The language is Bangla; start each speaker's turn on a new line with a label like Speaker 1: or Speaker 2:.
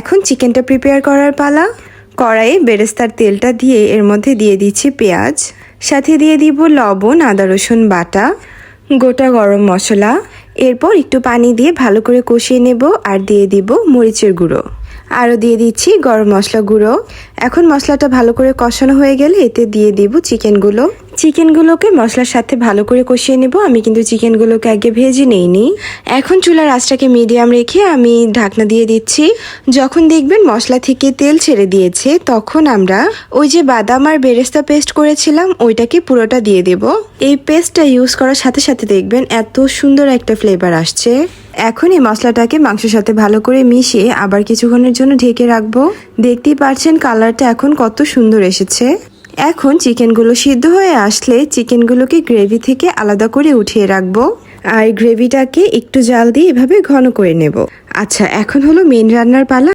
Speaker 1: এখন চিকেনটা প্রিপেয়ার করার পালা। কড়াইয়ে বেরেস্তার তেলটা দিয়ে এর মধ্যে দিয়ে দিচ্ছি পেঁয়াজ, সাথে দিয়ে দিব লবণ, আদা রসুন বাটা, গোটা গরম মশলা। এরপর একটু পানি দিয়ে ভালো করে কষিয়ে নেব আর দিয়ে দিব মরিচের গুঁড়ো, আরও দিয়ে দিচ্ছি গরম মশলা গুঁড়ো। এখন মশলাটা ভালো করে কষানো হয়ে গেলে এতে দিয়ে দিব চিকেনগুলোকে মশলার সাথে ভালো করে কষিয়ে নেব। আমি কিন্তু চিকেনগুলোকে আগে ভেজে নেইনি। এখন চুলার আঁচটাকে মিডিয়াম রেখে আমি ঢাকনা দিয়ে দিচ্ছি। যখন দেখবেন মশলা থেকে তেল ছেড়ে দিয়েছে তখন আমরা ওই যে বাদাম আর বেরেস্তা পেস্ট করেছিলাম ওইটাকে পুরোটা দিয়ে দেব। এই পেস্টটা ইউজ করার সাথে সাথে দেখবেন এত সুন্দর একটা ফ্লেভার আসছে। এখন এই মশলাটাকে মাংসের সাথে ভালো করে মিশিয়ে আবার কিছুক্ষণের জন্য ঢেকে রাখবো। দেখতেই পাচ্ছেন কালারটা এখন কত সুন্দর এসেছে। এখন চিকেনগুলো সিদ্ধ হয়ে আসলে চিকেনগুলোকে গ্রেভি থেকে আলাদা করে উঠিয়ে রাখবো আর গ্রেভিটাকে একটু জাল দিয়ে এভাবে ঘন করে নেব। আচ্ছা, এখন হলো মেন রান্নার পালা।